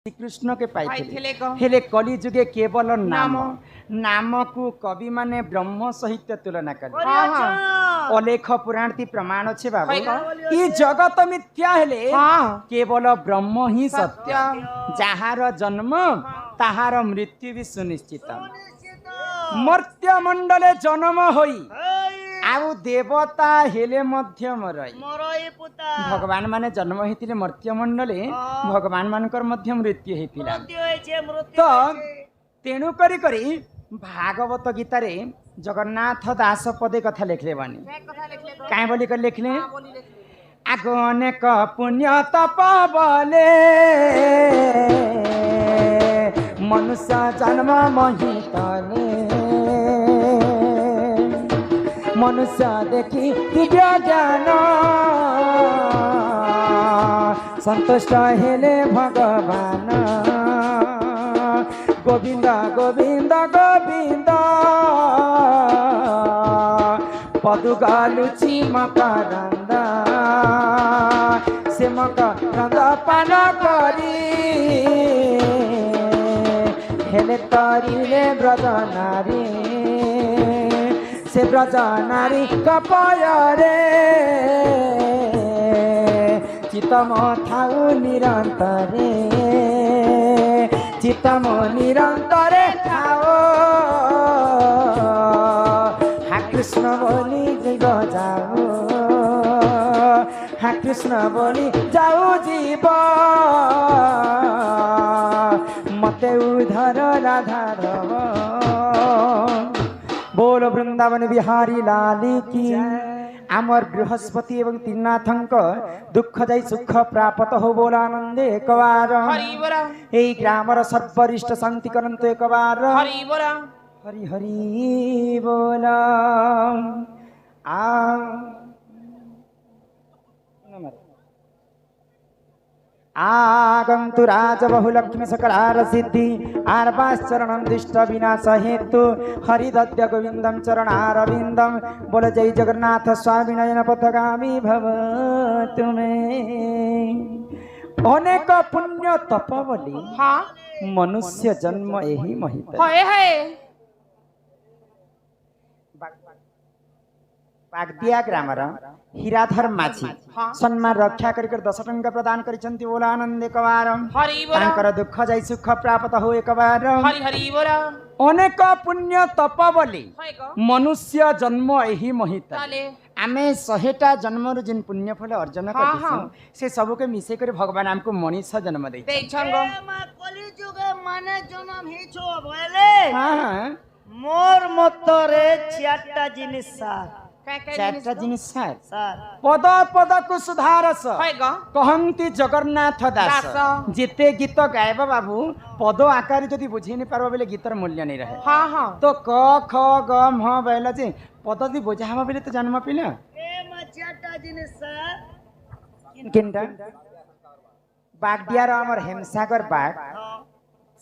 श्रीकृष्ण के पाइले कली जुगे केवल नाम नाम को कवि माने ब्रह्म सहित तुलना कर अलेख पुराण ती प्रमाण अच्छे बाबू ये जगत मिथ्या हेले केवल ब्रह्म ही सत्य जहार जन्म ताहार मृत्यु भी सुनिश्चित मर्त्य मंडले जन्म होई आउ देवता हेले मध्य मरई भगवान माने जन्म होइतिले मर्त्य मंडले भगवान मानकर मध्य मृत्यु हेतिला तो तेणु करी करी भागवत गीता रे जगन्नाथ दास पदे कथा लिखले बानी काहे बोली कर लिखले अनेक पुण्य तप बले मनुष्य जन्म महितले मनुष्य देखी दिव्य ज्ञान संतुष्ट हेले भगवान गोविंद गोविंद गोविंद पदुगालुची मकरंद से मकरंद पान करी हेले तरिले ब्रज नारी से ब्रज नारी कपयरे चितम थाउ निरंतरे चितम निरंतरे थाओ हा कृष्ण बोली जीव जाओ हा कृष्ण बोली जाओ जीव मते उधर राधारव बोल वृंदावन बिहारी लाली की आमर बृहस्पति एवं त्रिनाथंक दुख जाई सुख प्राप्त हो बोल आनंदे एक बार एई ग्रामर सर्वरिष्ट शांति करंतु एक बार हरि हरि बोल आगंतु राज बहुलक्ष्मी सकलार सिद्धि आर्वाश्चरणं दिष्ट विनाश हेतु हरिदद्य गोविंदम चरणारविंदम बोल जय जगन्नाथ स्वामी नयन पथगामी भव तुम्हें अनेक पुण्य तप बोली मनुष्य जन्म यही महित बागदिया ग्रामर हीराधर माझी सम्मान रक्षा कर 10 टंका प्रदान करिसंती बोला आनंद एक बार तांकर दुख जाई सुख प्राप्त हो एक बार अनेक पुण्य तप बोली मनुष्य जन्म यही महित आमे 100टा जन्म जिन पुण्य फल अर्जन करछो से सब के मिसे कर भगवान हमको मनुष्य जन्म दे कली जुगे माने जन्म ही छो भले मोर मतरे 4टा जिनिस चारटा जिनिस पद पद को सुधारस कहंती जगन्नाथ दास जिते गीत गायब बाबू पद आकार जदि बुझे नहीं पारबो बेले गीतर मूल्य नहीं रहे तो क ख ग म बेला जे पद दि बुझाबो बेले तो जन्म पिला चारटा जिनिस किनटा बागदियार हमर हेमसागर बाग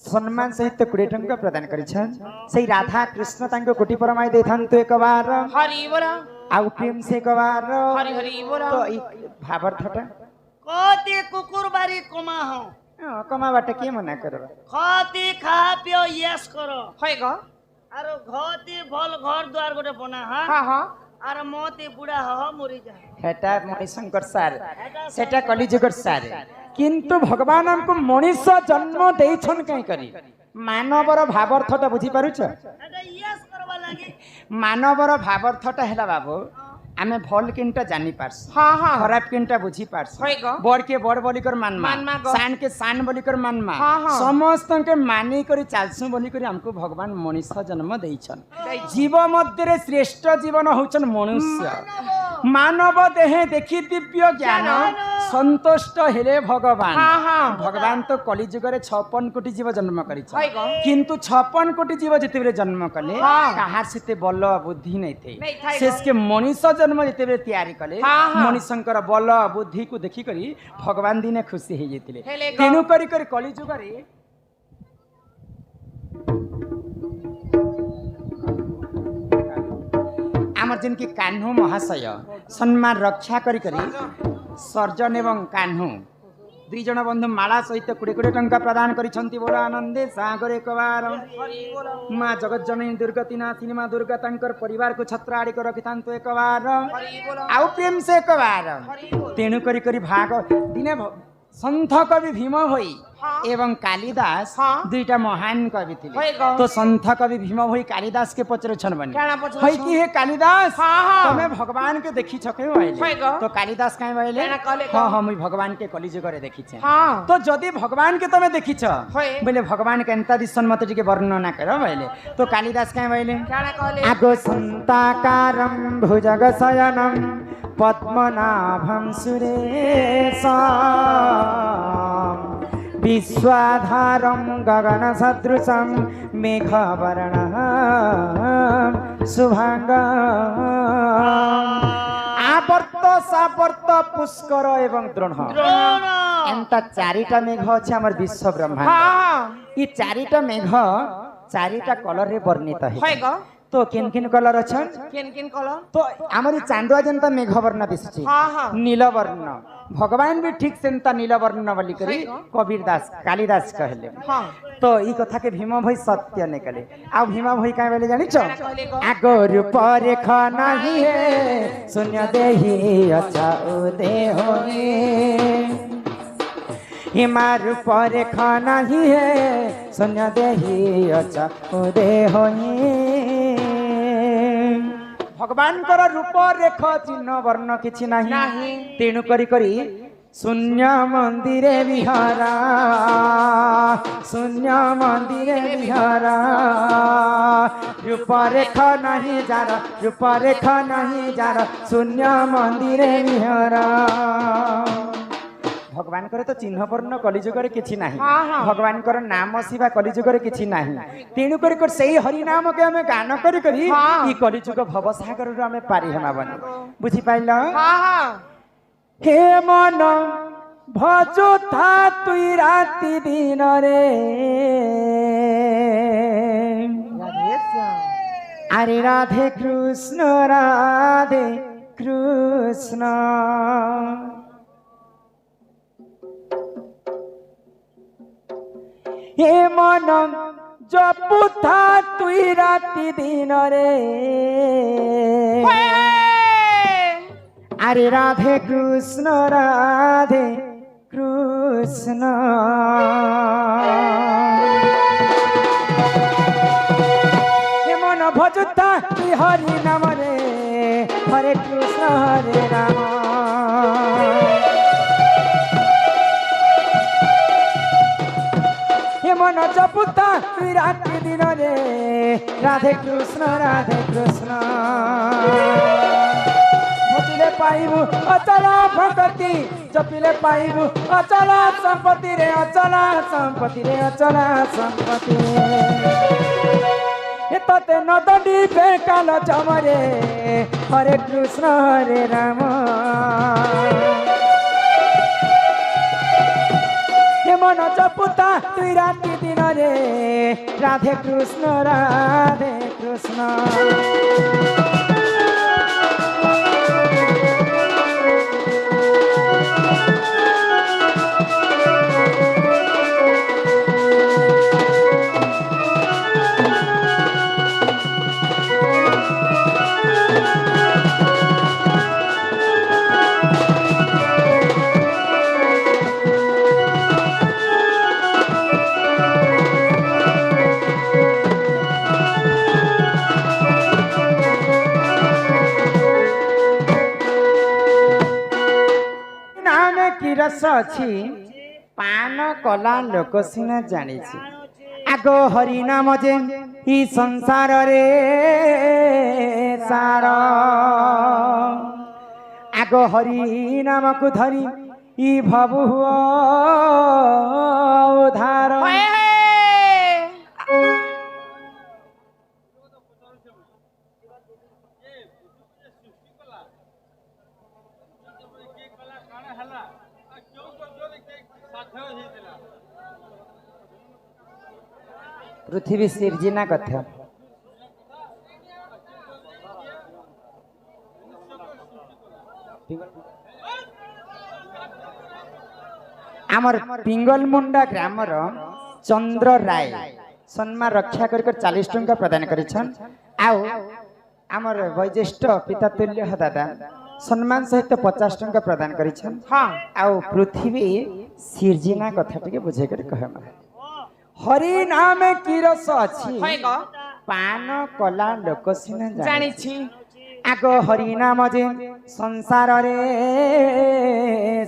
सम्मान सहित 20 टंका प्रदान करिछन सही राधा कृष्ण तांको कोटि परमाय देथांतो एक बार हरि बोला आउ प्रेम से एक बार हरि हरि बोला तो ई भावार्थटा कति कुकुर बारी कमा हो कमा बाटे के मना करबा खती खा पियो यस करो है ग आरो घती भल घर द्वार गोटे बना हां आरो मोती बुढ़ा हो मरि जाए हेटा मणिशंकर सार सेटा कलिजुगर सार किंतु भगवान हमको मनुष्य जन्म देइछन कहीं करी मानवर भावार्थटा बुझी पारुछ मानवर भावार्थटा हैला बाबू आमे भल किनटा जानी पारस खराब किनटा बुझी पारस बड़ के बड़ बोलिकर मानमा शान के शान बोलिकर मानमा समस्त के मानी करी चालसु बोलिकर हमको भगवान मनुष्य जन्म देइछन जीव मध्य रे श्रेष्ठ जीवन होचन मनुष्य मानव देहे देखी दिव्य ज्ञान संतुष्ट हेले भगवान भगवान तो कली जुगरे 56 कोटी जीव जन्म करिछ किंतु 56 कोटी जीव जेते जन्म कले कहार सेते बल बुद्धि नै थे शेष के मनुष्य जन्म जेते तैयारी कले मनुष्यंकर बल बुद्धि को देखि करी भगवान दिने खुशी हे जेतिले तेनु करी करी कली जुगरे आमर जिनकी कान्हू महाशय सम्मान रक्षा करी करी सर्जन एवं कान्हू दुई जन बंधु माला सहित 20 टंका प्रदान करिसंती बोल आनंदे सागर एक बार माँ जगत जननी दुर्गति नाथिनी माँ दुर्गा तांकर परिवार को छत्र आड़ी को रखिथांतो एक बार आउ प्रेम से एक बार तेणु करी भाग दिने संथ कवि भीम होई एवं कालिदास दुईटा महान कवि थिले तो संथ कवि भीम होई कालिदास के पचर छन बनी होई कि हे कालिदास तमे भगवान के देखि छके होइले तो कालिदास काई होइले हां हां मुई भगवान के कलिजुग रे देखि छे तो जदी भगवान के तमे देखि छ बोले भगवान के अंता दिसन मत टिके वर्णना करो होइले तो कालिदास काई होइले आगो संताकारं भुजग शयनं पद्मनाभं सुरेशं विश्वाधारं गगन सदृशं मेघवर्णं शुभांगं आवर्त सावर्त पुष्कर एवं द्रोण एंता चारिटा मेघ अछि हमर विश्व ब्रह्मांड ई चारिटा मेघ चारिटा कलर रे वर्णित है तो किन किन कलर अछन किन कलर तो हमर चांदुआ जनता मेघवर्ण दिसछि नील वर्ण भगवान भी ठीक सेंता नील वर्ण बोली करी कबीर दास कालिदास कहले तो ई कथा के भीम भाई सत्य निकले आ भीम भाई काहे बोले जानि छ आगर पर ख नाही है शून्य देहि अच्छा देह हे हिमार पर ख नाही है शून्य देहि अच्छा देह हे भगवान कर रूप रेख चिन्ह वर्ण किछि नाही तेणु करी शून्य मंदिरे विहारा शून्य मंदिरे विहारा रूप रेख नाही जार रूप रेख नाही जार शून्य मंदिरे विहारा भगवान करे तो चिन्ह वर्ण कलिजुग रे किछि नाही भगवान कर नाम शिवा कलिजुग रे किछि नाही तेणु कर सेही हरि नाम के हमें गान करी करी ई कलिजुग भव सागर रो हमें पारी हेमा बन बुझी पाइल हे मन भजो था तुई राति दिन रे अरे राधे कृष्ण हे मन जपुथा तुई राति दिन रे अरे राधे कृष्ण हे मन भजुता तुई हरि नाम रे हरे कृष्ण हरे राम मन जपुता तुई राति दिन रे राधे कृष्ण भजिले पाइबु अचला भक्ति जपिले पाइबु अचला संपत्ति रे अचला संपत्ति तते नदी बेकाल चमरे हरे कृष्ण हरे राम मन जपुता तुई राति दिन रे राधे कृष्ण रस अछि पान कला लोक सिना जानी आगो हरि नाम जे ई संसार रे सार आगो हरि नाम को धरी ई भव उधार पृथ्वी सिर्जना कथ्य आमर पिंगलमुंडा ग्रामर चंद्र राय सम्मान रक्षा कर 40 टंका प्रदान करिछन आउ आमर वैज्येष्ठ पिता तुल्य दादा सम्मान सहित 50 टंका प्रदान करिछन हां आउ पृथ्वी सिरजिना कथा टिके बुझे कर कहमा हरि नाम की रस अछि पान कला लोक सिना जानि छी आगो हरि नाम जे संसार रे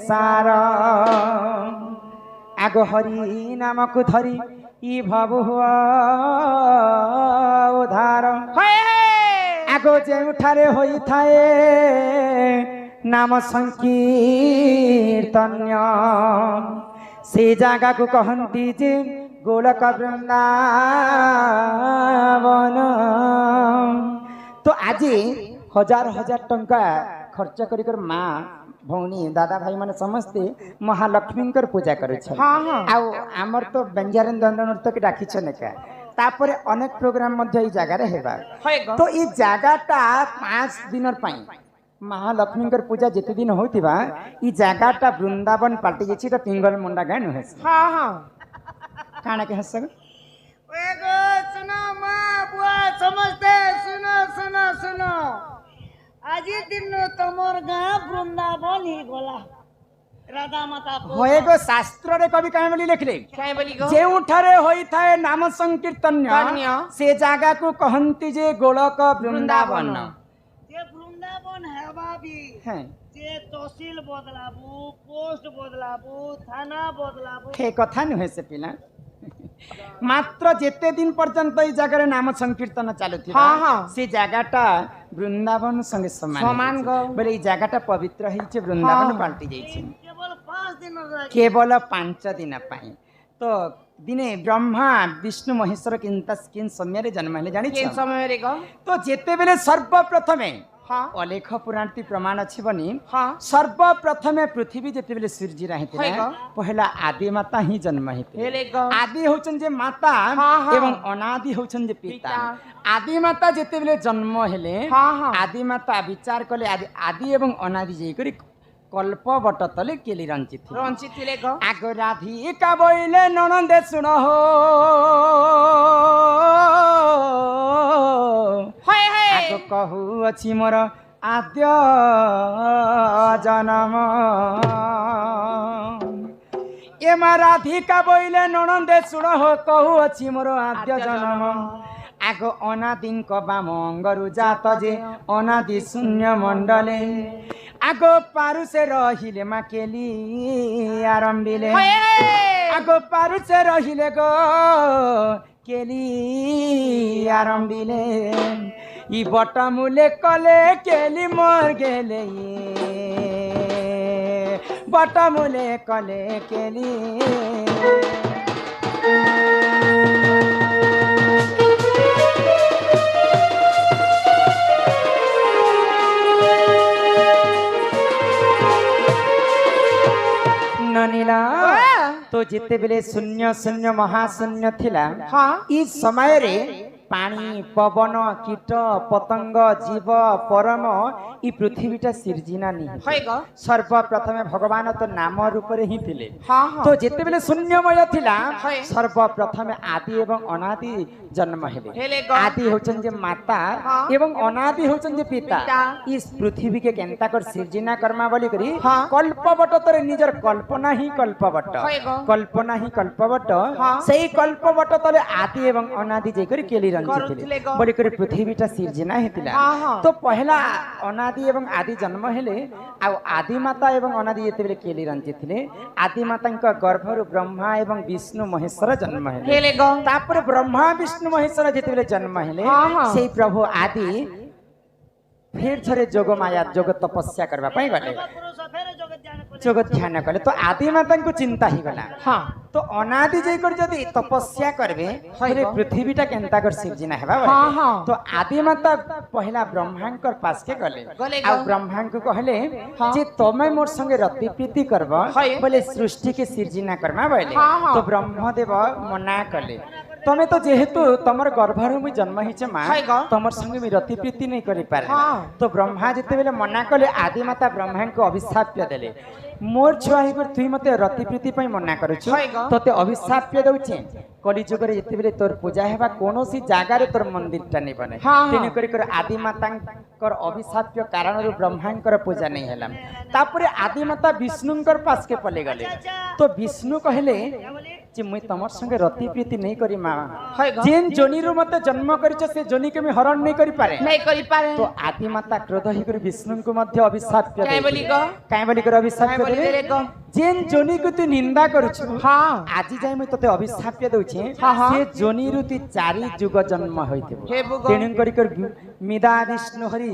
सार आगो हरि नाम को धरी ई भव हुआ उधार आगो जे उठारे होई थाए नाम संकीर्तन्य से जागा को कहंती जे गोलक वृंदावन तो आज हजार हजार टंका खर्च कर माँ भौणी दादा भाई माने समस्ते महालक्ष्मी पूजा करे आमर तो व्यंजन दंड नृत्य के डाकी तापरे अनेक प्रोग्राम मध्य ई जगह रे हेबा तो ई जगहटा 5 दिन महालक्ष्मी पूजा जिते दिन होतिबा ई जगहटा वृंदावन पार्टी जेछि त पिंगलमुंडा गाय नुहे हां हां काना के हसग एगो सुनो मां बुआ समझते सुनो सुनो सुनो आज दिन तमर गाँ वृंदावन ही गोला राधा माता होएगो शास्त्र रे कवि काहे बोली लिखले काहे बोली गो जे उठारे होई थाए नाम संकीर्तन्य से जागा को कहंती जे गोलक वृंदावन जे वृंदावन हेबा भी है जे तहसील बदलाबू पोस्ट बदलाबू थाना बदलाबू हे कथा नुहे से पिला मात्र जेते दिन पर्यंत ई जगह नाम संकीर्तन चालुथिबा हां हां से जगहटा वृंदावन संगे समान बोले ई जगहटा पवित्र हिचे वृंदावन पाल्टी जाईछि केवल 5 दिन पाई तो दिने ब्रह्मा विष्णु महेश्वर किन समय रे जन्म हेले जानि किन समय रे गो तो जेते बेले सर्वप्रथमे अलेख पुराण ती प्रमाण अछि बनी सर्वप्रथमे पृथ्वी जेते बेले सृजी रहिते पहला आदि माता ही जन्म हेते आदि होचन जे माता एवं अनादि होचन जे पिता आदि माता जेते बेले जन्म हेले आदि माता विचार कले आदि एवं अनादि जे करी कल्प बट तले केली रंचित थिले ग आगो राधिका बोइले ननंदे सुनो हो हाय हाय आगो कहू अछि मोर आद्य जन्म एमा राधिका बोइले ननंदे सुनो हो कहू अछि मोर आद्य जन्म आगो अनादिंक बामंगरु जात जे अनादि शून्य मंडले आगो पारु से रहिले मा केली आरंभिले आगो पारु से रहिले गो केली आरंभिले ई बटमुले कले केली मर गेले बटमुले कले केली नीला तो जिते बेले शून्य शून्य महाशून्य थिला ई समय रे पानी पवन कीट पतंग जीव परम ई पृथ्वीटा सिरजिना नी सर्वप्रथम भगवान तो नाम रूप रे ही थिले तो जिते बेले शून्यमय थिला सर्वप्रथम आदि एवं अनादि जन्म हेले आदि होचन जे माता एवं अनादि होचन जे पिता इस पृथ्वी के केनता कर सिरजिना कर्मा बोली करी कल्पवट तरे निजर कल्पना ही कल्पवट सेही कल्पवट तले आदि एवं अनादि जे करी केली बोली कर पृथ्वीटा सिरजिना हेतिला तो पहला अनादि एवं आदि जन्म हेले आ आदि माता एवं अनादि जेते बेले केली रंजित थिले आदि मातांक गर्भरु ब्रह्मा एवं विष्णु महेश्वर जन्म हेले तापर ब्रह्मा विष्णु महेश्वर जेते बेले जन्म हेले सेही प्रभु आदि फिर थरे जोग माया जोग तपस्या करबा पई गले जगत ध्यान कले तो आदि माता को चिंता ही गला हां तो अनादि जई कर जदी तपस्या करबे फिर पृथ्वीटा केनता कर सिरजिना हेबा हां तो आदि माता पहला ब्रह्मांकर पास के गले आ ब्रह्मांक को कहले जे तमे मोर संगे रति प्रीति करबा बोले सृष्टि के सिरजिना करबा बोले तो ब्रह्मदेव मना कले तमे तो जेहेतु तमर गर्भरु मु जन्म हिचे मां तमर संगे मी रति प्रीति नहीं करि पारे तो ब्रह्मा जेते बेले मना कले आदि माता ब्रह्मा को अभिशाप देले मोर छुआ हिकर तुई मते रति प्रीति पई मना करूछु होय गो। तते अभिशाप पे दउछे कली जुग रे जते बेले तोर पूजा हेबा कोनोसी जागा रे तोर मंदिर टा नै बने हाँ, हाँ। तेने करी कर आदि मातांकर अभिशाप्य कारण रु ब्रह्मांकर पूजा नै हेलाम तापरे आदि माता विष्णुंकर पास के पले गले तो विष्णु कहले जे मुई तमर संगे रति प्रीति नै करी मा होय गो। जेन जोनी रु मते जन्म करिछ से जोनी के मी हरण नै करी पारे नहीं करी पारे तो आदि माता क्रोध ही कर विष्णु को मध्य अभिशाप काहे बोली गो? काहे बोली कर अभिशाप काहे बोली देले देले गो? जेन जोनी को तू निंदा करूछु हाँ आजि जाय मैं तते अभिशाप दउछे हाँ, हाँ। से जोनी रु तू 4 जुग जन्म होइते हे भगवान। तेणु करी कर मिदा विष्णु हरि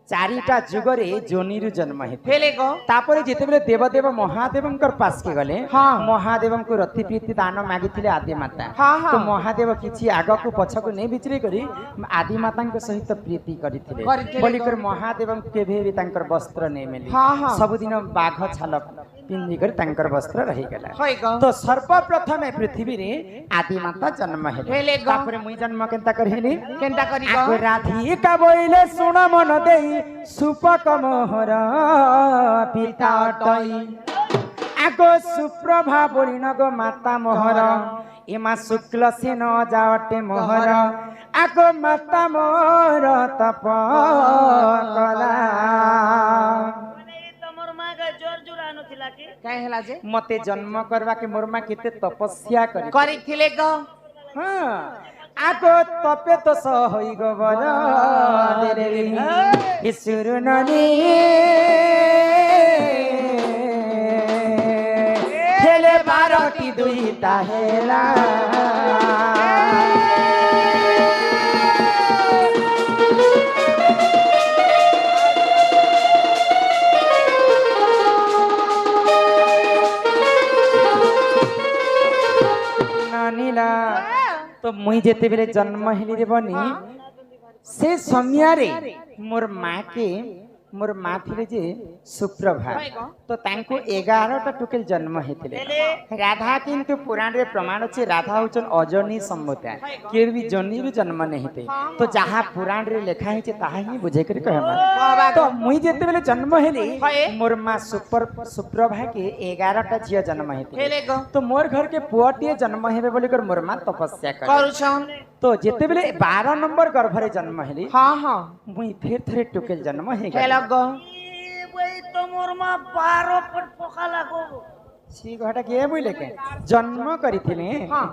4टा जुगरे जोनी रु जन्म हेते हेले गो तापरे जेते बेले देवदेव महादेवंकर पास के गले हाँ। महादेवं को रति प्रीति दान मागिथिले आदि माता हाँ, हाँ। तो महादेव किछि आग को पछ को नै बिचरे करी आदि मातांक सहित प्रीति करिथिले करिथिले बोली कर महादेवं केभे भी तांकर वस्त्र नै मिली हाँ, हाँ। सब दिन बाघ छाल पिंदी कर तांकर वस्त्र रही गला होय गो तो सर्वप्रथम पृथ्वी रे आदि माता जन्म हेले हेले गो। तापरे मुई जन्म केनता करहिली केनता करी गो आगो राधिका बोइले सुन मन देई सुपक मोहर पिता तई आगो सुप्रभा बोलिन गो माता मोहर एमा शुक्ल से न जावटे मोहर आगो माता मोर तप कला तमर मां का जोर जुरानो थिला के काहे हेला जे मते जन्म करवा के मोर मां केते तपस्या करी थिले गो हाँ आगो तपे तो सही गो बर ईश्वर ननी हेले 12टी दुईटा हेला नानीला तो मुई जेते बेले जन्म हेली रे बनी से समय रे मोर माँ के मोर माँ थिले जे सुप्रभा तो तांको 11टा टुकेल जन्म हेतिले राधा किंतु पुराण रे प्रमाण अछि राधा होचन अजनी संबोधा के भी जनी रे जन्म नै हेते तो जहाँ पुराण रे लिखा है ताहा ही बुझे कर कहमा तो मुई जेते बेले जन्म हेली मोर माँ सुप्रभा के 11टा झिया जन्म हेतिले हेले गो तो मोर घर के पुअटिए जन्म हेबे बोली कर मोर माँ तपस्या कर करूछन तो जेते बेले 12 नंबर गर्भरे जन्म हेली हाँ हाँ मुई फिर थरे टुकेल जन्म हे हेला गो भाई तमर मां 12 फट पका लागो सी घटा के बुइले के जन्म करिथिले हां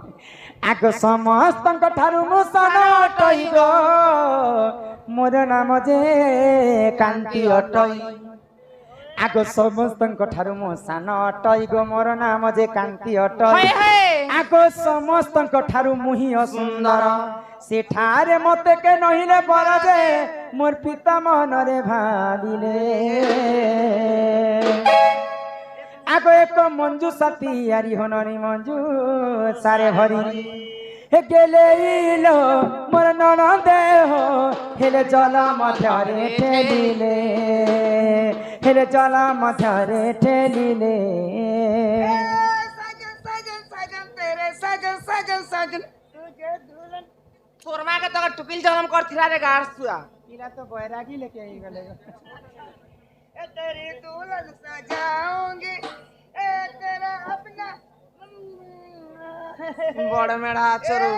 आगो समस्तंक ठारु मुसन अटई गो मोर नाम जे कांति अटई आगो समस्तंक ठारु मुसन अटई गो मोर नाम जे कांति अटई आगो समस्तंक ठारु मुहि सुंदर सेठारे मते के नहिले बरजे मोर पिता मनरे भाबिले आगो एक मंजू साथी यारी होनरी मंजू सारे भरी हे गेले इलो मोर ननदे हो हेले जल मध्यरे ठेलिले हेले जल मध्यरे ठेलिले साजन साजन साजन तेरे साजन साजन साजन तुझे दुल्हन तोर मां के तो टुकिल जन्म करथिला रे गारसुआ इला तो बैरागी लेके आई गले ए तेरी दुल्हन सजाऊंगी ए तेरा अपना बड़ मेढ़ा चरू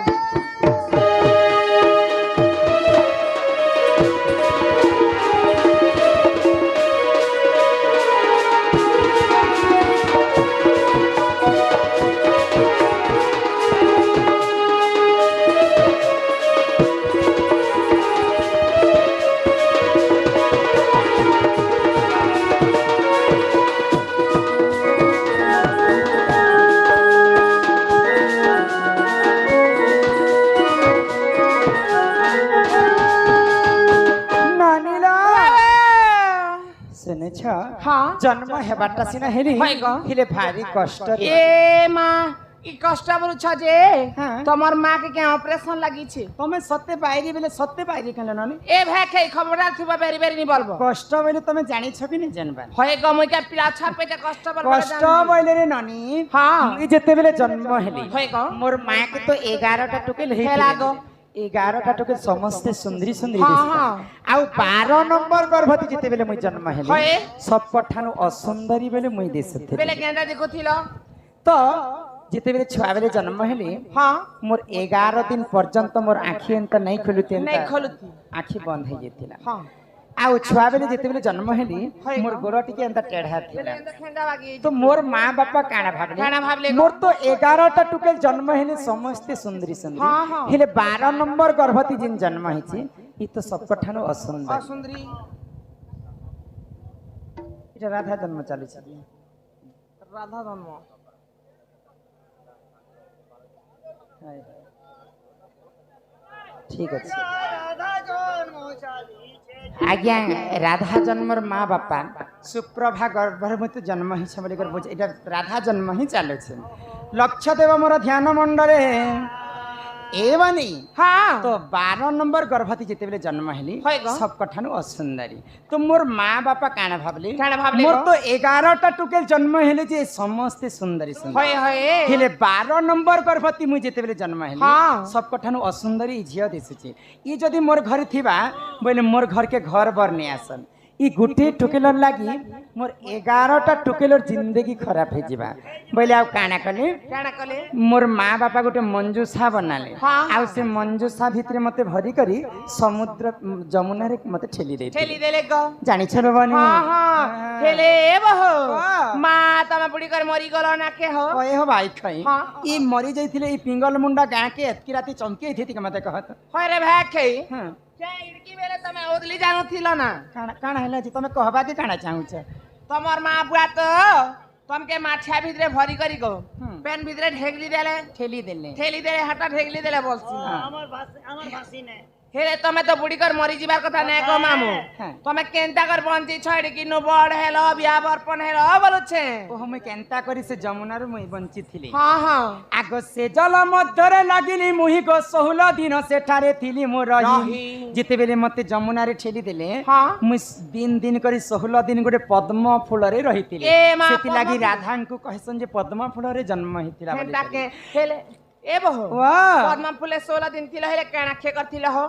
हाँ जन्म हेबाटा सिना हेली होय गो। हेले भारी कष्ट रे ए मां ई कष्ट बरु छ जे हाँ। तमर मां के के ऑपरेशन लागि छी तमे सत्य पाइरी बेले सत्य पाइरी केले ननी ए भे के खबरदार थिबा बेरी बेरी नि बोलबो कष्ट बेले तमे जानि छ कि नि जानबा होय ग মই के पिला छापे के कष्ट बर कष्ट बेले रे ननी हाँ। मुई जेते बेले जन्म हेली होय गो। मोर मां के तो 11टा टुकेल हे हेला गो। 11टा टोके समस्ते सुंदरी सुंदरी हाँ, दिसता हाँ। आउ 12 नंबर गर्भवती जेते बेले मुई जन्म हेली हए। सब पठानु असुंदरी बेले मुई दिसते बेले केंदा देखुथिलो तो जेते बेले छुआ बेले जन्म हेली हां मोर 11 दिन पर्यंत मोर आखी एंत नहीं खुलुते नहीं खोलुती आखी बंद हो जेतिला हां आउ छुआ बेले जेते बेले जन्म हेली हए। मोर गोर टिके एंत टेढ़ा बेले थिला केंदा खेंगा बागी तो मोर माँ बापा काना भाबले काना भाबले मोर तो 11टा टुकेल जन्म हेले समस्ते सुंदरी सुंदरी हाँ, हाँ। हेले 12 नंबर गर्भवती जिन जन्म हेछि इ तो सबकठानु असुंदर सुंदरी এটা রাধা জন্ম চালিছে राधा जन्म ঠিক আছে राधा जन्म चालीছে আজ্ঞা রাধা জন্মর মা বাপা সুপ্রভা গর্ভবতী জন্ম হিসা বলি করে বুঝ এটা রাধা জন্ম হি চালুছে লক্ষ্য দেব মোর ধ্যান মণ্ডলে এবানি हां तो 12 नंबर गर्भवती जेते बेले जन्म हेली हय ग। सब कठानु असुंदरी तो मोर माँ बापा काना भाबले काना भाबले मोर ग। तो 11टा टुकेल जन्म हेले जे समस्ते सुंदरी सुंदरी हय हय हेले 12 नंबर गर्भवती मुई जेते बेले जन्म हेली हाँ। सब कठानु असुंदरी झियो दिसुची ई जदी मोर घर थिबा बोले मोर घर के घर बरने आसन ई गुटे टुकेलर लागी मोर 11टा टुकेलर जिंदगी खराब हे जिबा बोले आ काना कले काना कले मोर माँ बापा गोटे मंजूषा बनाले हाँ, आउ से मंजूषा भितरे मते भरी करी समुद्र जमुना रे मते ठेली दे ठेली देले ग जानि छ बबनी हां हां ठेले बहो हाँ। मां तमा बुडी कर मरी गलो ना के हो ओए हो भाई खई हाँ। ई मरी जाइथिले ई पिंगल मुंडा गां के एतकी राती चमके थी के मते कहत होय रे भाई खई हां के इडकी बेले तमे ओदली जानो थिलो ना काना काना हैला जी तमे कहबा के काना चाहू छ तमर मां बुआ तो तमके माछा भितरे भरी करी गो हम्म। पेन भितरे ढेगली देले ठेली देले ठेली देले हटा ढेगली देले बोलसी हाँ। আমার ভাষি নে হেরে তুমি তো বুড়ি কর মরি যাবার কথা না কো মামু হ্যাঁ। তুমি কেনতা কর বঞ্চি ছড়ি কিনো বড় হেলো বিয়া বরপন হেলো বলছে ओह मैं केनता करी से जमुना रे मुई बंची थिली হ্যাঁ হ্যাঁ आगो से जल मध्यरे लागिली मुही गो 16 दिन सेठारे थिली मो रही रही। जिते बेले मते जमुना रे ठेली देले हाँ। मुई दिन दिन करी 16 दिन गोटे पद्म फूल रे रहितिले ए माँ, सेति लागी पद्म- राधा को कहसन जे पद्म फूल रे जन्म हितिला बोली হেনতা কে হেলে এ বহ वाह পদ্ম ফুলে 16 দিন থিলা হেলে কেনা খে করথিলা हो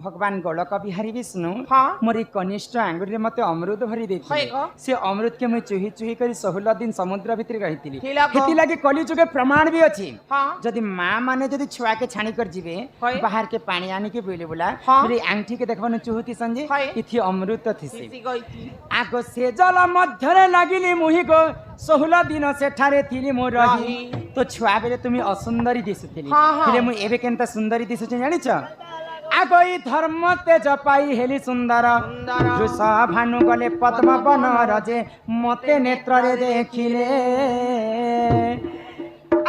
भगवान गोलक बिहारी विष्णु हाँ। मोर ई कनिष्ठ आंगुरी रे मते अमृत भरी है देथिले गो। से अमृत के मुई चुही चुही करी 16 दिन समुद्र भितर रहितिली थिला गो। हेति लागी कली जुगे प्रमाण भी अछि हाँ जदि माँ माने जदि छुआ के छाणी कर जीवे हय। बाहर के पानी आनी के बोले बोला हाँ। मेरी आंगठी के देखबन चुहती संजे हय। इथि अमृत थिसी सीसी गईती आगो से जल मध्यरे लागिली मुही गो 16 दिन सेठारे थिली मोर रही रही। तो छुआ बेले तुमी असुंदरी दिसुथिली हाँ, हाँ। हेले मुई एबे केनता सुंदरी दिसुछि जानिछ आगो ई धर्म तेज पाई हेली सुंदर सुंदर। जुसा भानु गले पद्म बन रजे मते नेत्र रे देखिले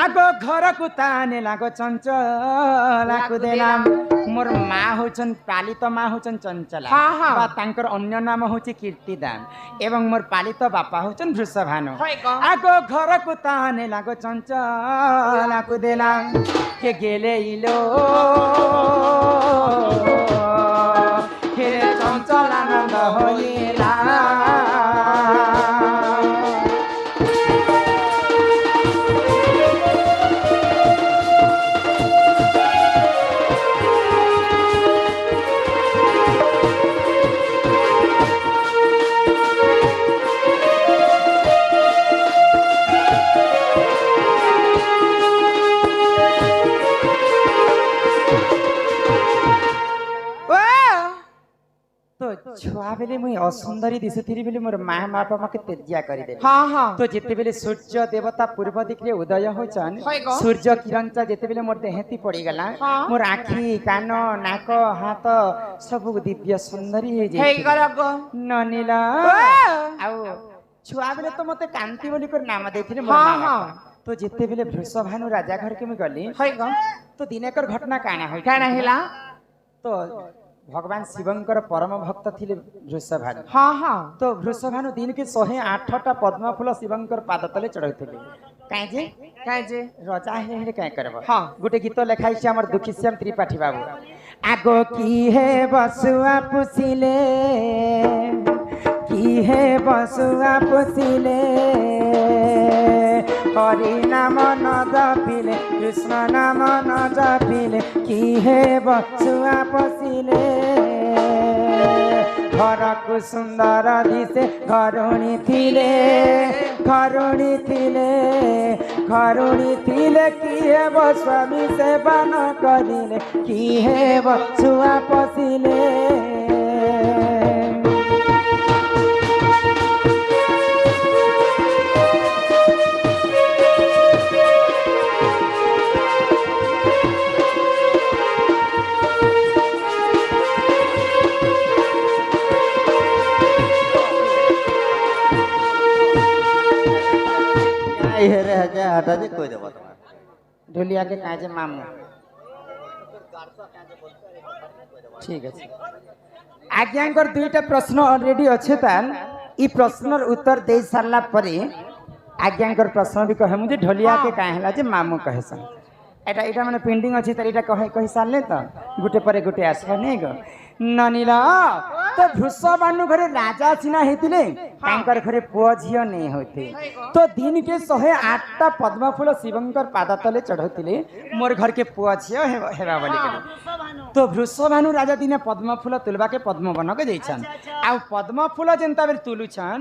आगो घर को ताने लागो चंचला को देलाम मोर माँ होचन पालित माँ होचन चंचला हाँ, हाँ। बा तांकर अन्य नाम होची कीर्तिदान एवं मोर पालित बापा होचन वृषभानु हय ग। आगो घर को ताने लागो चंचला को देलाम के गेले इलो हे चंचल आनंद होइला तो छुआ बेले मुई असुंदरी दिसुथिली बेले मोर माँ बापा मके तेजिया करी देले हाँ हाँ तो जेते बेले सूर्य देवता पूर्व दिगरे उदय होचन हय ग। सूर्य किरण चा जेते बेले मोर देहती पड़ी गला हाँ। मोर आखी कान नाक हाथ सब दिव्य सुंदरी हे हेई जे कर गो ननीला वाह। आउ छुआ बेले तो मते कांति बोली कर नाम देथिले मोर हाँ, माँ हाँ। बापा। तो जेते बेले वृषभानु राजा घर के मैं गली हय ग तो दिनेकर घटना काना होई केना हेला तो भगवान शिवंकर परम भक्त थिले वृषभानु हाँ हाँ तो वृषभानु दिन के 108टा पद्म फूल शिवंकर पाद तले चढ़ाइथिले काहे जे काहे जे रजा हे हे काहे करबो हाँ। गुटे गीत लेखाई से हमर दुखीश्याम त्रिपाठी बाबू आगो की है बसुआ पुसिले की है बसुआ पुसिले हरि नाम न जपिले कृष्ण नाम न जपिले कि हेब छुआ पशिले घरकु सुंदर दिशे घरुणी थिले कि हेब स्वामी सेवा न करिले कि हेब छुआ पशिले ढोलिया के काजे मामू ठीक है आज्ञा दुईटा प्रश्न ऑलरेडी अच्छे ताल ई प्रश्नर उत्तर दे सारला परे आज्ञा प्रश्न भी कहे मुझे ढोलिया के काहे हला जे मामू कहेसन एटा एटा माने पेंडिंग अछि त एटा कहि सारले त गुटे परे गुटे आसबा नै गो ननिला तो वृषभानु घरे राजा सिना हेतिले तांकर घरे पुआ झियो नहीं होते तो दिन के 108टा पद्म फूल शिवंकर पाद तले चढ़ौतिले मोर घर के पुआ झियो हेबा बोली के तो वृषभानु राजा दिने पद्म फूल तुलबा के पद्म वन के जैछन आ पद्म फूल जेंता बेर तुलुछन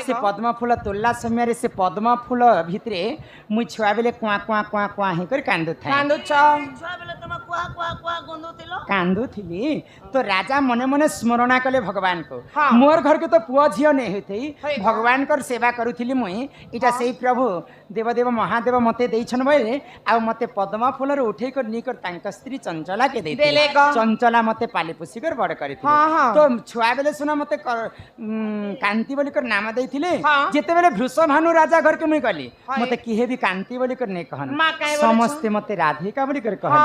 से पद्म फूल तुलला समय रे से पद्म फूल भितरे मुई छुआ बेले कुआ कुआ कुआ कुआ हे कर कांदु था छुआ बेले तुम कुआ कुआ कुआ गंदुतिलो कांदु थिली तो राजा मने मने स्मरणा कले भगवान को मोर घर के तो पुआ झियो नहीं होते भगवान कर सेवा करूथिली मुई इटा सेही प्रभु देवदेव महादेव मते देइछन बले आ मते पद्म फूल रे उठे कर निकर तांका स्त्री चंचला के देते चंचला मते पाली पुसी कर बड़ करिथिले तो छुआ बेले सुना मते कांति बोली कर नाम देइथिले जेते बेले वृषभानु राजा घर के मुई गली मते किहे भी कांति बोली कर ने कहन समस्त मते राधिका बोली कर कहन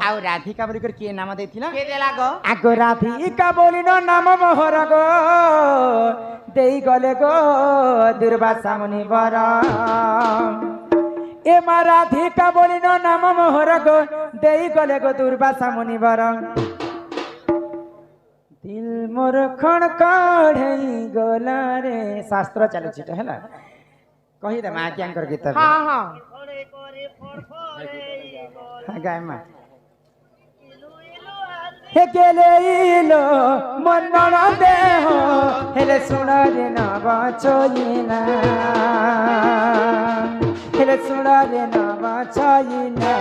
आ राधिका बोली कर के नाम देइथिला के देला गो आगो राधिका बोली न नाम मोहर गो देई गले गो दुर्वासा मुनि वर ए मा राधिका बोली न नाम मोहर गो देई गले गो दुर्वासा मुनि वर दिल मोर खण काढई गला रे शास्त्र चले छिटे हला कहि दे मा क्यांकर गीत हां हां गाय मा हे गेले इलो मन न देह हेले सुन रे न बचइना हेले सुन रे न बचइना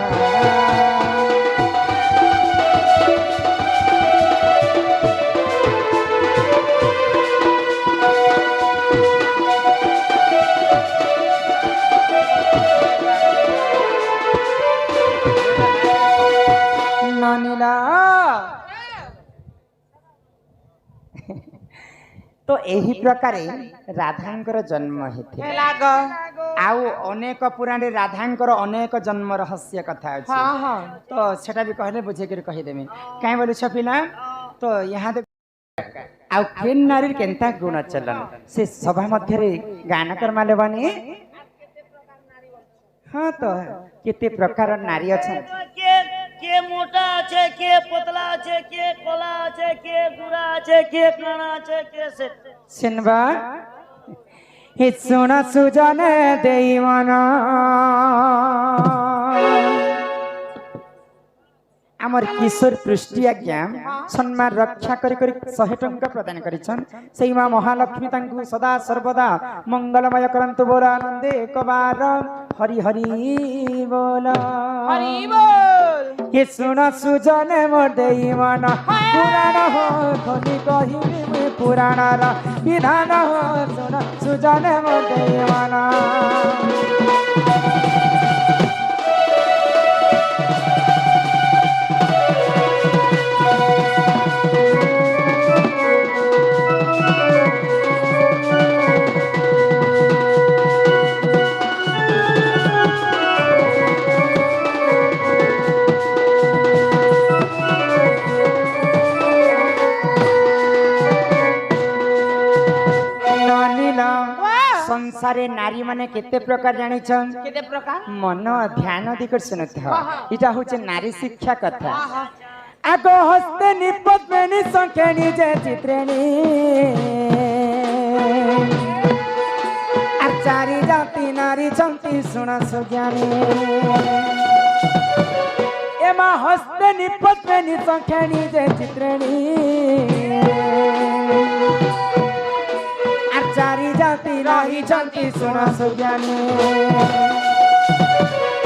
ननिला तो यही प्रकार राधांकर जन्म हेते आउ अनेक पुराण राधांकर अनेक जन्म रहस्य कथा अछि तो सेटा भी कहले बुझे के कहि देमे काहे बोलु छ पिला तो यहाँ दे आउ केन नारी केनता गुण चलन से सभा मध्य रे गान कर्मा लेबानी हां तो केते प्रकार नारी अछि के मोटा আছে के पतला আছে के कोला আছে के गुरा আছে के काना আছে के सिनबा हे सोना सुजाने देवाना आमर किशोर पृष्टि आज्ञा सम्मान रक्षा करी 100 टंका प्रदान करिछन सेई मां महालक्ष्मी तांकु सदा सर्वदा मंगलमय करंतु बोल आनंदे एक बार हरि हरि बोल ये सुन सुजने मोर देई मन पुराण हो धनी कहिबी मैं पुराण रा विधान हो सुन सुजने मोर देई मन संसारे नारी माने केते प्रकार जानि छन केते प्रकार मन ध्यान दिकर सुनत ह इटा होचे नारी शिक्षा कथा आगो हस्ते निपद्मेनि संखेनि जे चित्रेनि আর চারি জাতি নারী চন্তি শুনা সুজ্ঞানী এমা হস্তেনি পদ্মেনি সংখ্যানি যে চিত্রেণী আর চারি জাতি নারী চন্তি শুনা সুজ্ঞানী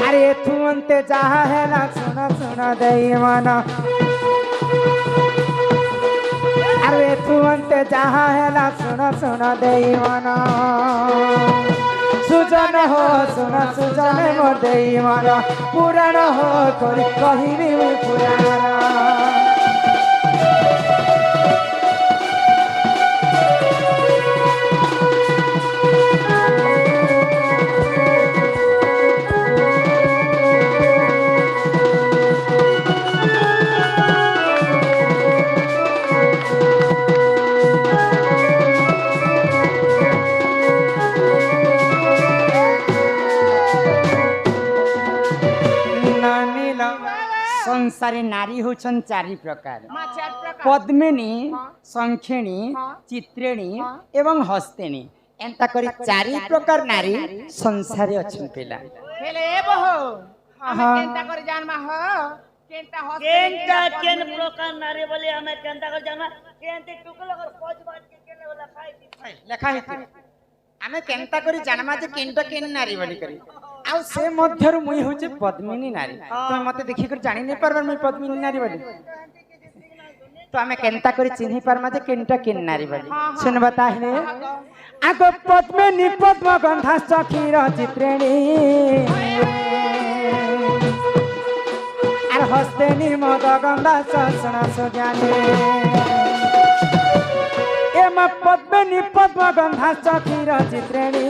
আরে তুমন্তে যাহা হেলা শুনা শুনা দেই মানা আরে তুমন্তে যাহা হেলা শুনা শুনা দেই মানা সুজন হো শুনা সুজন মো দেই মানা পুরাণ হো করি কহিবি পুরাণ संसारे नारी होछन चारि प्रकार पद्मिनी संखिणी चित्रिणी एवं हस्तिनी एंता करी चारि प्रकार नारी संसारे अछन पिला हेले ए बहो हमें केंता कर जानमा हो केंता केन प्रकार नारी बोली हमें केंता कर जानमा केंते टुकल कर पज बात के केले वाला खाई लेखा है हमें केंता करी जानमा जे केंटा केन नारी बोली करी आउ से मध्यरु मुई होचे पद्मिनी नारी तो मते देखि कर जानि नै परबा मुई पद्मिनी नारी बोली तो हमें केंता करी चिन्हि परमा जे केंटा केन नारी बोली सुन बता हेले आगो पद्मिनी पद्म गंधा सखीर चित्रेणी आर हस्तेनी मद गंधा ससना सुज्ञानी एमा पद्मिनी पद्म गंधा सखीर चित्रेणी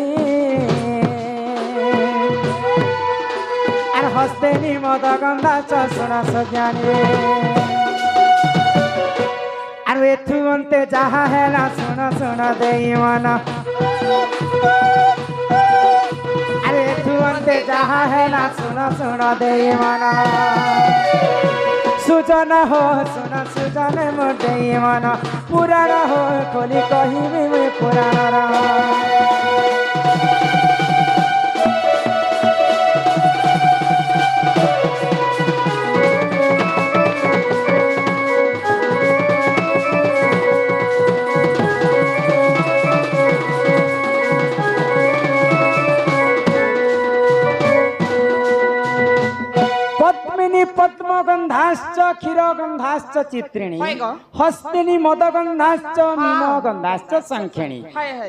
आर हस्तेनी मद गंधा ससना सुज्ञानी आर एथु अन्ते जाहा हेला सुन सुन देई माना अरे एथु अन्ते जाहा हेला सुन सुन देई माना सुजन हो सुन सुजन मो देई माना पुराण हो खोली कहिबी मैं पुराण पद्मगंधाश्च क्षीरगंधाश्च चित्रिणी हस्तिनी मदगंधाश्च मीनगंधाश्च संखिणी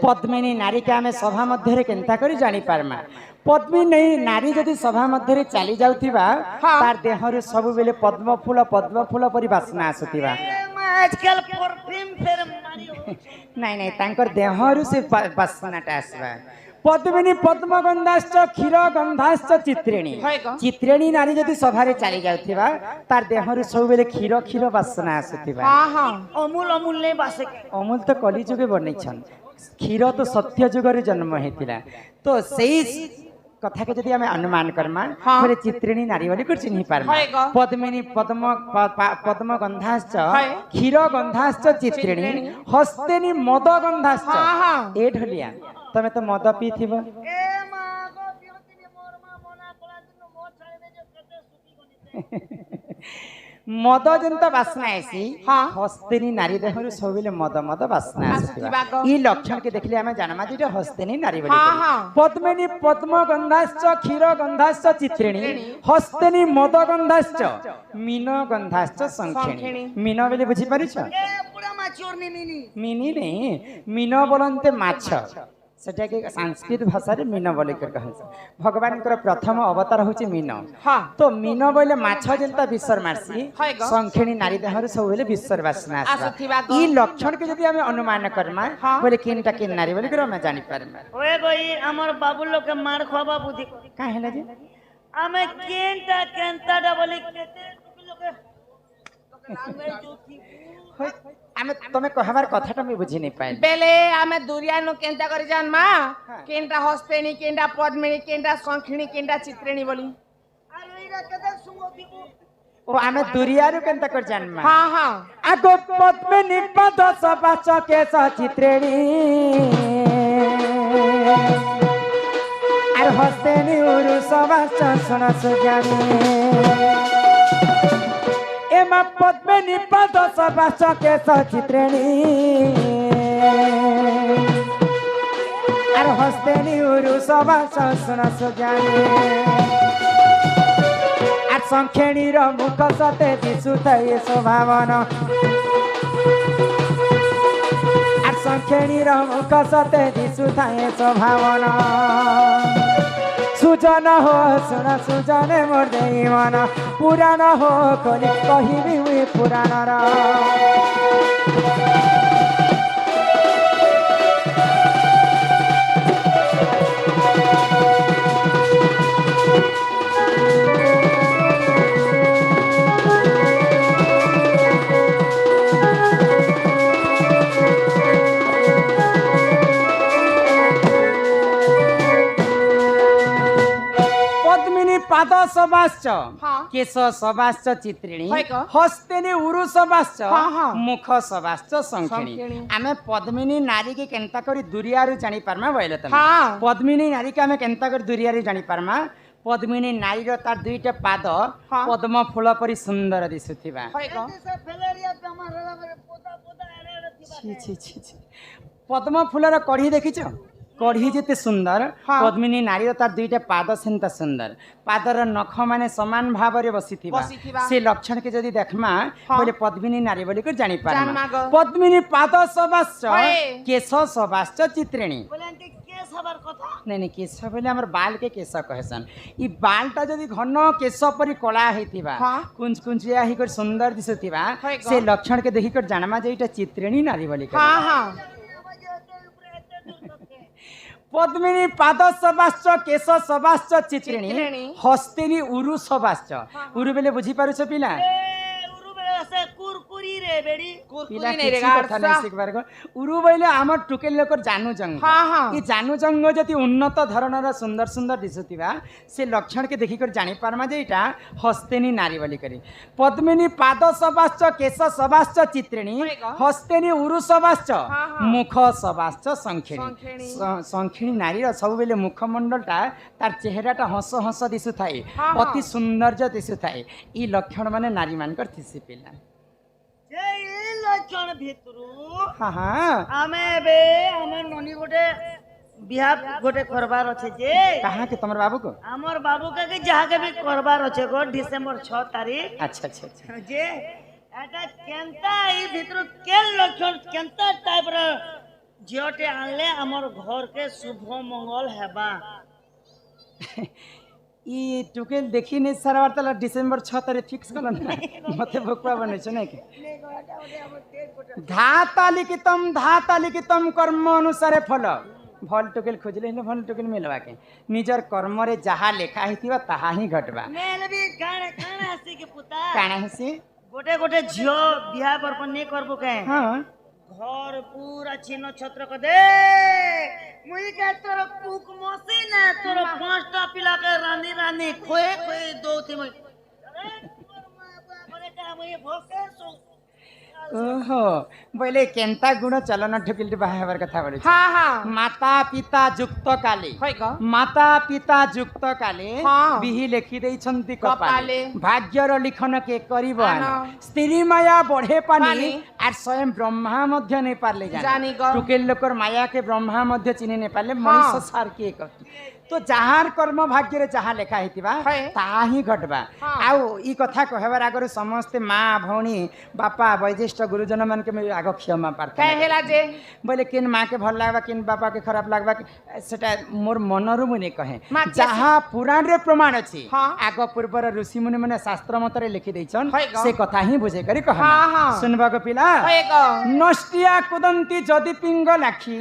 पद्मिनी नारी के आमे सभा मध्य केंता करी जानी पारमा पद्मिनी नारी जदि सभा मध्य चली जाउथिबा तार देहरु सब बेले पद्म फूल परी वासना आसुथिबा आजकल परफ्यूम फेर मारी नहीं नहीं तांकर देहरु से वासनाटा आसबा पद्मिनी पद्मगंधाश्च क्षीरगंधाश्च चित्रिणी चित्रिणी नारी जदि सभारे चली जाउथिबा तार देहरु सब बेले क्षीर क्षीर वासना आसुथिबा हां हां अमूल अमूल नै बासे अमूल तो कली जुगे बनैछन क्षीर तो सत्य जुगरे जन्म हेतिला तो सेही कथा के जदि हमें अनुमान करमा बोले चित्रिणी नारी बोली कुछ चिन्हि पारमा पद्मिनी पद्मगंधाश्च क्षीरगंधाश्च चित्रिणी हस्तेनी मदगंधाश्च ए ढलिया तमे तो मद पी थिबो ए मागो पिउतिनी मोर मा मना कला दिनो मोर छाड़े जे कते सुती गनिते मद जंत वासना आसी हस्तेनी नारी देहरु सबले मद मद वासना आसी ई लक्षण के देखले हमें जानमा जे हस्तेनी नारी बोली पद्मिनी पद्मगंधाश्च क्षीरगंधाश्च चित्रिणी हस्तेनी मदगंधाश्च मीनगंधाश्च संखिणी मीन बोले बुझी पारिछ ए पुरा माचोरनी मिनी मिनी नहीं मीन बोलते माछ सेटा के संस्कृत भाषा रे मीन बोले कर कहै भगवान कर प्रथम अवतार होची मीन तो मीन बोले माछ जेंता विसर मारसी संखिणी नारी देहर सब बोले विसर वासना आसबा ई लक्षण के जदी हमें अनुमान करमा बोले किनटा किन नारी बोले कर हम जानि पारमा ओए गई हमर बाबू लोग के मार खबा बुद्धि का हेला जे हमें किनटा केनटा बोले केते लोग के लैंग्वेज जो थी आमे तमे कहबार कथाटा मैं बुझी नहीं पाइल बेले आमे दुरियानो केनता करी जान मा केनटा हस्तेनी केनटा पद्मिनी केनटा संखिणी केनटा चित्रिणी बोली अरे इरा कदे सुमोती ओ आमे दुरियारो केनता कर जान मा हां हां आगो पद्मिनी पद सपाच के चित्रिणी আর হস্তেনি উরুষ বাস শুন সুজ্ঞানী এমা পদ্মে নিপাত সবাস কেশ চিত্রেণী আর হস্তেনি উরুষ বাস শুন সুজ্ঞানী আর সংক্ষেণীর মুখ সতে দিশুথাই স্বভাবন আর সংক্ষেণীর মুখ সতে দিশুথাই স্বভাবন সুজন হো শুণ সুজনে মোর দেই মন পুরাণ হো কলি কহিবি মুই পুরাণর পাদ সবাশ্চ কেশ সবাশ্চ চিত্রিণী হস্তেনি উরু সবাশ্চ মুখ সবাশ্চ সংখিণী আমি পদ্মিনী নারী কে কেনতা করি দুরিয়ারু জানি পারমা বইলে তুমি পদ্মিনী নারী কে আমি কেনতা করি দুরিয়ারু জানি পারমা পদ্মিনী নারীর তার দুইটা পাদ পদ্ম ফুল পরি সুন্দর দিশুথিবা পদ্ম ফুলর কড়ি দেখিছ কড়ি যেতে সুন্দর পদ্মিনী নারীর তার দুইটা পাদ সেন্তা সুন্দর পাদর নখ মানে সমান ভাবে বসিথিবা সে লক্ষণ কে যদি দেখমা বলে পদ্মিনী নারী বলি করে জানি পারমা পদ্মিনী পাদ সবাশ্চ কেশ সবাশ্চ চিত্রিণী নাই নাই কেশ বলে আমার বালকে কেশ কহেসন ই বালটা যদি ঘন কেশ পরি কলা হইতিবা কুঞ্চ কুঞ্চিয়া হি করে সুন্দর দিশুথিবা সে লক্ষণ কে দেখি করে জানমা যে এটা চিত্রিণী নারী বলি পদ্মিনী পাদ সবাশ্চ কেশ সবাশ্চ চিত্রিণী হস্তেনি উরু সবাশ্চ উরু বেলে বুঝি পারুছ পিলা উরু বইলে আমার টুকেল লোকর জানু জঙ্গ এই জানু জঙ্গ যদি উন্নত ধরনের সুন্দর সুন্দর দিশুথিবা সে লক্ষণ কে দেখি করে জানি পারমা যে এটা হস্তেনি নারী বলি করি পদ্মিনী পাদ সবাশ্চ কেশ সবাশ্চ চিত্রিণী হস্তেনি উরু সবাশ্চ মুখ সবাশ্চ সংখিণী সংখিণী নারীর সবুবেলে মুখমণ্ডলটা তার চেহারাটা হস হস দিশুথাই অতি সৌন্দর্য দিশুথাই এই লক্ষণ মানে নারী মানকর থিসি পিলা লক্ষণ ভিতরু আমি বে আমার ননি গোটে বিয়া গোটে করবার আছে যে কাহা কে তোমার বাবু को আমার বাবু কে যাহাকে भी করবার আছে গো ডিসেম্বর 6 তারিখ আচ্ছা আচ্ছা আচ্ছা যে এটা কেনতা এই ভিতরু কে লক্ষণ কেনতা টাইপর ঝিওটে আনলে আমার ঘর কে শুভ মঙ্গল হেবা ই টুকেল দেখি নে সারা বার্তা ডিসেম্বর 6 তারিখ ফিক্স করল না মতে ভোকবা বনেছ নাকি ধাতা লিখিতম কর্ম অনুসারে ফল ভল টুকেল খুঁজলে হলে ভল টুকেল মিলবা কে নিজর কর্মরে যাহা লেখা হইতিবা তাহা হি ঘটবা মেলবি কাণে কাণে আসি के पुता কাণে হসি গোটে গোটে ঝিও বিয়া করপন নে করবো কে হ্যাঁ ঘর পুরা ছিন্ন ছত্র ক দে মুই কে তোর কুক মসি না তোর পাঁচটা পিলা কে রানী রানী খোয়ে খোয়ে দৌতি মই আরে তোর মা বা করে কা মই ভোকে সু ओहो बोले केंता गुण चलन ढुकिल बाहार कथा बोले माता पिता युक्त काले माता पिता युक्त काले बिहि लेखि देई छंती कपाले भाग्यर लिखन के करिब स्त्री माया बढ़े पानी आर स्वयं ब्रह्मा मध्य नै पारले जानी टुकेल लोकर माया के ब्रह्मा मध्य चिनि नै पारले मनुष्य सार के तो जहार कर्म भाग्य रे जहा लेखा हेतिबा ता ही घटबा आउ ई कथा कहबार आगर समस्त माँ भौणी बापा वैज्येष्ठ गुरुजन मन के आग क्षमा प्रार्थना कहेला जे बोले किन माँ के भल लागबा किन बापा के खराब लागबा सेटा मोर मनरु मुने कहे जहा पुराण रे प्रमाण अछि आग पूर्वर ऋषि मुनि माने शास्त्र मत रे लिखि दैछन से कथा ही बुझे करी कह सुनबा को पिला नष्टिया कुदंती जदि पिंग लाखी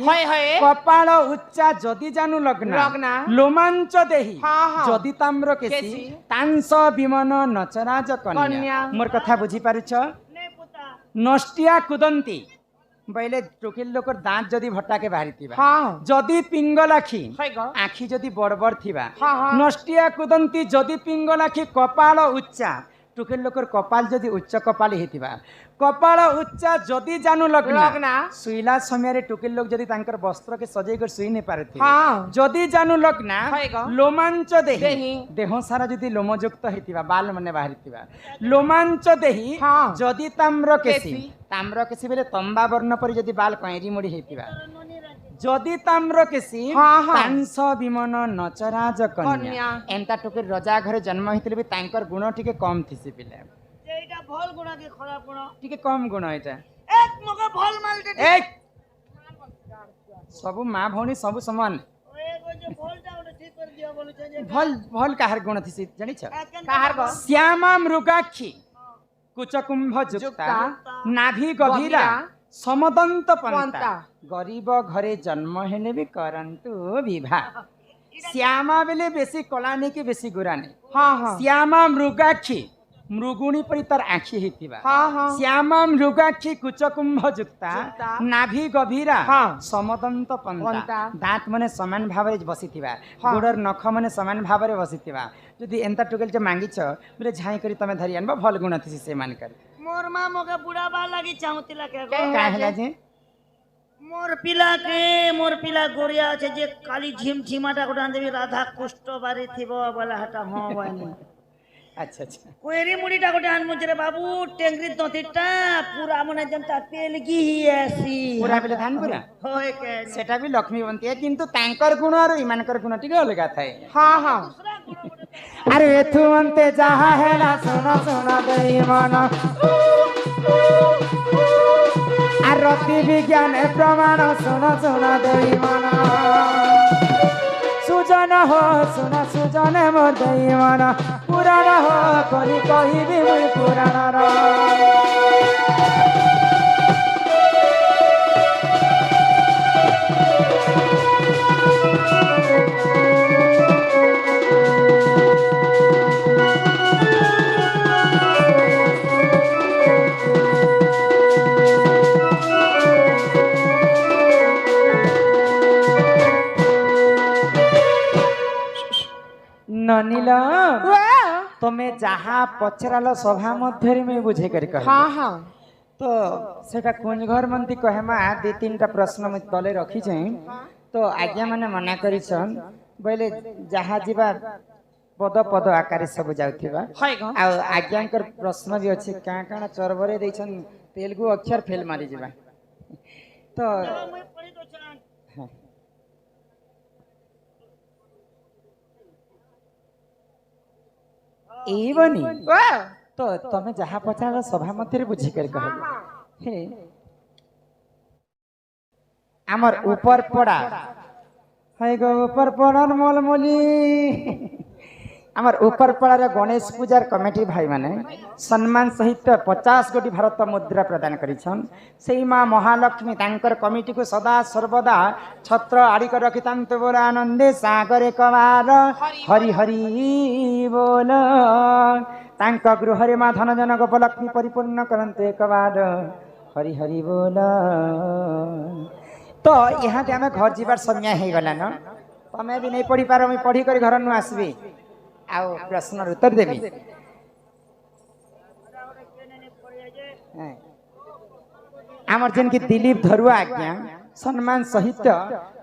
कपाल उच्चा जदि जानु लग्न लोमांच देही जदि ताम्र केसी तांस विमान नचराज कन्या मोर कथा बुझी पारुछ नष्टिया कुदंती बैले टोकिल लोकर दांत जदि भट्टा के बाहरी थिबा जदि पिंगल आखी आखी जदि बड़ बड़ थिबा नष्टिया कुदंती जदि पिंगल आखी कपाल उच्चा टुकेल लोकर कपाल जदि उच्च कपाल हेतिबा कपाल उच्च जदि जानू लग्न सुईला समय रे टुकेल लोग जदि तांकर वस्त्र के सजै कर सुई नै पारथि जदि जानू लग्न लोमांच देहि देह सारा जदि लोमयुक्त हेतिबा बाल मने बाहरितिबा लोमांच देहि जदि ताम्र केसी बेले तंबा वर्ण पर जदि बाल कैरी मुड़ी हेतिबा जदि ताम्र केसी तांस विमन नचराज कन्या एंता टोके रजा घरे जन्म हेतिले भी तांकर गुण टिके कम थिसी पिले एटा भल गुण के खराब गुण टिके कम गुण एटा एक मगे भल माल दे एक सब मां भौणी सब समान एगो जे भलटा ओटे ठीक कर दियो बोलु छे जे भल भल काहर गुण थिसी जानि छ काहर गो श्यामा मृगाक्षी कुचकुंभ जुक्ता नाभि गभीरा समदंत पंता गरीब घरे जन्म हेले भी करंतु विवाह श्यामा बेले बेसी कला नहीं कि बेसी गुरा नहीं श्यामा मृगाक्षी मृगुणी परी तार आखि हेतिबा श्यामा मृगाक्षी कुचकुंभ जुक्ता नाभि गभीरा समदंत पंता दांत मने समान भाव रे बसिथिबा गोडर नख मने समान भाव रे बसिथिबा जदि एंता टुकेल जे मांगी छ बोले झाई करी तमे धरि आनबा भल गुण थिसी से मान कर मोर मां मोके बुढ़ा बा लागी चाहतिला के काहेला जे मोर पिला गोरिया छे जे काली झिमझिमाटा गोटान देवी राधा कुष्ठ बारी थिबो बोला हटा हां बानी अच्छा अच्छा कोएरी मुड़ीटा गोटान मुजरे बाबू टेंगरी दंतीटा पूरा मने जनता तेल की ही ऐसी पूरा बेले धान पूरा होय के सेटा भी लक्ष्मीवंती है किंतु तांकर गुण और ईमानकर गुण टिके अलगा थाए हां अरे एथु अंते जहा हेला सुनो सुनो देई मन आरती विज्ञान प्रमाण सुनो सुनो देई मन सुजन हो सुनो सुजन मोर देई मन पुराण हो करी कहिबी मुई पुराण रो ननील तमे जहा पचराल सभा मध्य में बुझे कर कह तो सेटा कुंज घर मंती कहेमा दे तीनटा प्रश्न में तले रखी छै तो आज्ञा माने मना करिसन बोले जहा जीवा पद पद आकार सब जाउथिबा आ आज्ञांकर प्रश्न भी अछि का काना चरबरे दैछन तेलुगु अक्षर फेल मारी जीवा तो एवनी तो तमे जहा पचार सभा मध्य बुझी कर कह आमर ऊपर पड़ा है गो ऊपर पड़न मोलमोली आमर ऊपर पड़ार गणेश पूजार कमिटी भाई माने सम्मान सहित 50 कोटी भारत मुद्रा प्रदान करिछन सेई मां महालक्ष्मी तांकर कमिटी को सदा सर्वदा छत्र आड़ी कर रखितांत बोल आनंदे सागरे कवार हरि हरि बोल तांक गृह रे मां धन जनक उपलक्ष्मी परिपूर्ण करन्ते कवार हरि हरि बोल तो यहाँ ते आमे घर जीवार समय हे गला न तमे भी नहीं पढ़ी पारो मैं पढ़ी कर घर न आसबी आओ प्रश्न उत्तर देवी आमर जेन की दिलीप धरुआ आज्ञा सम्मान सहित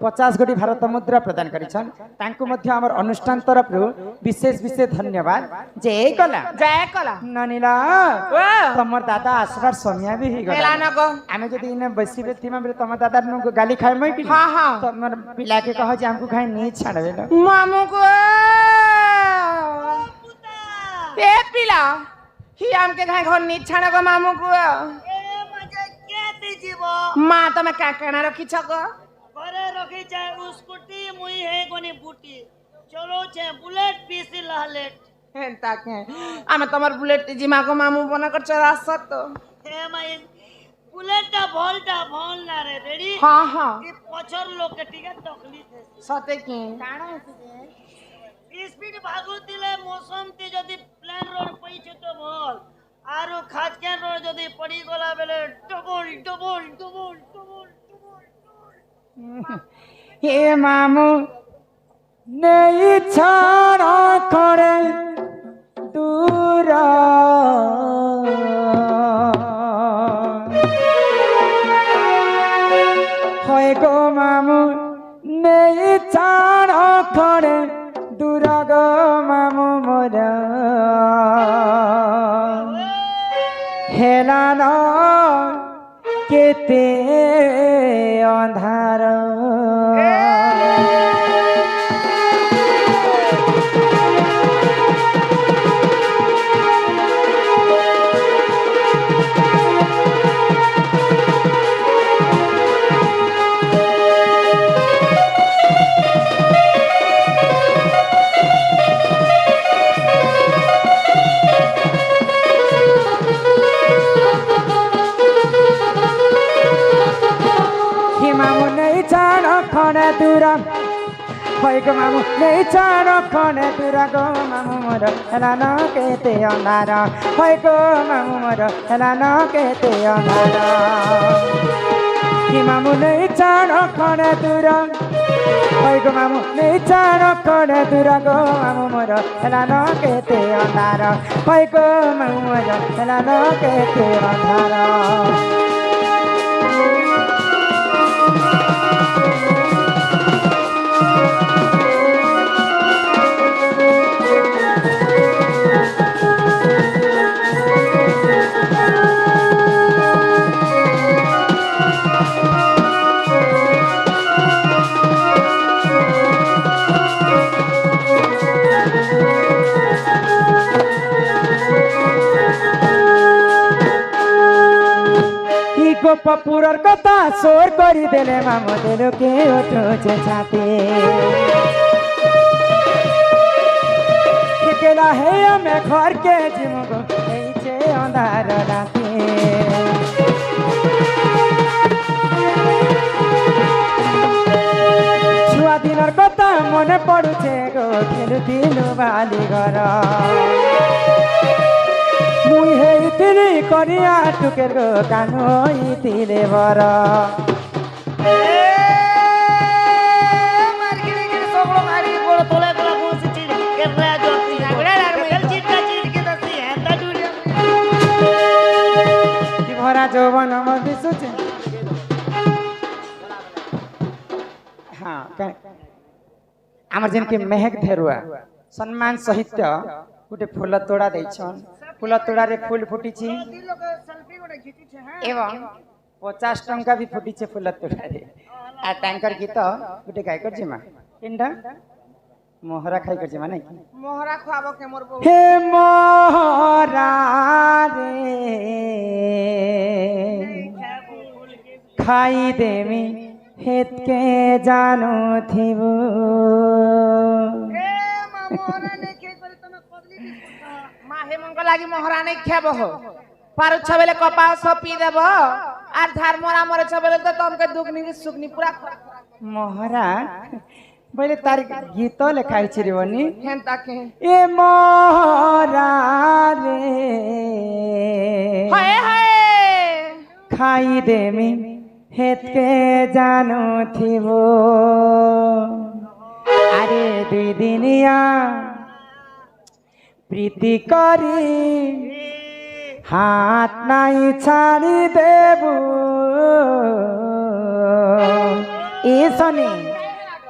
50 कोटी भारत मुद्रा प्रदान करिछन तांको मध्य हमर अनुष्ठान तरफ विशेष विशेष धन्यवाद जय कला ननीला तमर दादा आसबार समय भी ही गला आमे जदी इने बसिबे थिमा बेले तमर दादा नु गाली खाय मै कि हां तमर पिला के कह जे हमको खाय नी छाड़बे न मामू को ए पिला ही हमके खाय घर नी छाड़गो मामू को माँ तो मैं क्या कहना रखी छको घरे रखी चाहे स्कूटी मुई है कोनी बूटी चलो छे बुलेट पीसी लहलेट हेंता के आमे तमर बुलेट जी मां को मामू बना कर चला सकतो हे माई बुलेटटा भोल ना रे रेडी हां हां ई पछर लोग के टिकट तकलीफ है सते के काणा है स्पीड भागु दिले मौसम ती जदी प्लान रोड पई तो बोल आरो खाजके रोड जदी पड़ी गला बेले डबल हे मामू नहीं छाड़ा करे दूर दूरा হয় গো মামু নেই চাণ খড়ে দূরা গো মামু মোর হেলান কেতে অন্ধার মামু নেই চাণ খড়ে দূরা হয় গো মামু নেই চাণ খড়ে দূরা গো মামু মোর হেলান কেতে অন্ধার হয় গো মামু মোর হেলান কেতে অন্ধার মামু নেই চাণ খড়ে দূরা হয় গো মামু নেই চাণ খড়ে দূরা গো মামু মোর হেলান কেতে অন্ধার হয় গো মামু মোর হেলান কেতে অন্ধার পপুরর কথা সোর করি দেলে মামু দেলকে উঠছে ছাতে কেলা হে আমি ঘর কে জিমগো এইছে অন্ধার রাতে ছুয়া দিনর কথা মনে পড়ুছে গো খেলুতিলু বালি ঘর মুই হেইতিলি করিয়া টুকের গো কান হইতিলে বর ভরা যৌবন আমার দিশুছে হ্যাঁ আমার যেমকি মেহেক ধেরুয়া সম্মান সহিত গোটে ফুল তোড়া ଦେଇଛନ୍ ফুল তোড়ারে ফুল ফুটিছি এবং 50 ଟଙ୍କା ବି ଫୁଟିছে ফুল তোড়ারে আর তাঙ্কর গীত গোটে গাই করছি মা তিনটা মোহরা খাই করছি মানে মোহরা খাবো কে মোর বউ হে মোহরা রে খাই দেমি হেতকে জানো থিব माहे मंग लागी मोहरा नहीं खेब हो पारु छबेले कपास सब पी देब आर धार मोरा मोरे छबेले तो तुमके दुगनी सुगनी पूरा मोहरा बोले तार गीत लेखाई छी रे बनी हेंता के ए मोहरा रे हाय हाय खाई देमी हेत के जानो थिबो अरे दुई दिनिया प्रीति करी हाथ नहीं छाड़ी देबू ए सनी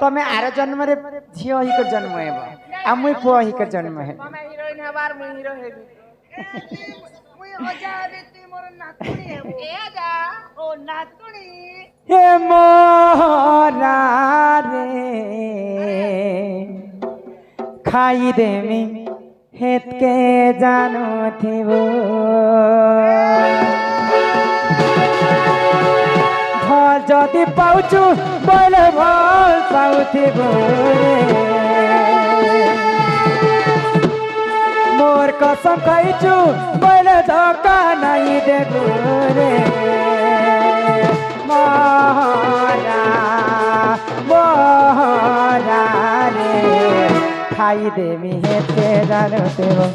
तमे आर जन्म रे झियो ही कर जन्म हेब आ मुई पुआ ही कर जन्म हेब तमे हीरोइन हबार मुई हीरो हेबी मुई अजा रे ती मोर नातुनी हेबो ए अजा ओ नातुनी हे मोहरा रे खाई देमी हेत के जानो थिबो घर जदि पाउछु बोले भल पाउथिबो मोर कसम खाइछु बोले धोका नहीं देबो रे मोहरा मोहरा रे खाई देमी हेते जानो देबो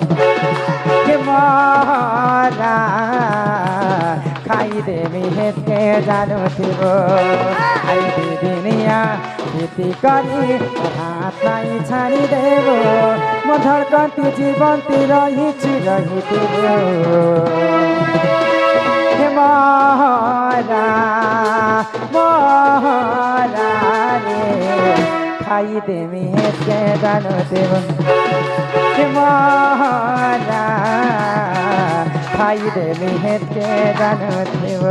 के मोहरा खाई देमी हेते जानो देबो आई दुनिया ଏମିତି କରି ହାତ ନାଇଁ ଛାଡ଼ିଦେବ ମୋ ଧଡ଼କନ୍ତି ଜୀବନ୍ତି ରହିଛି ରହିଥିବ ହେ ମହରା ମହରା ରେ ଖାଇଦେମି ହେତେ ଦାନ ଦେବ ହେ ମହରା ଖାଇଦେମି ହେତେ ଦାନ ଦେବ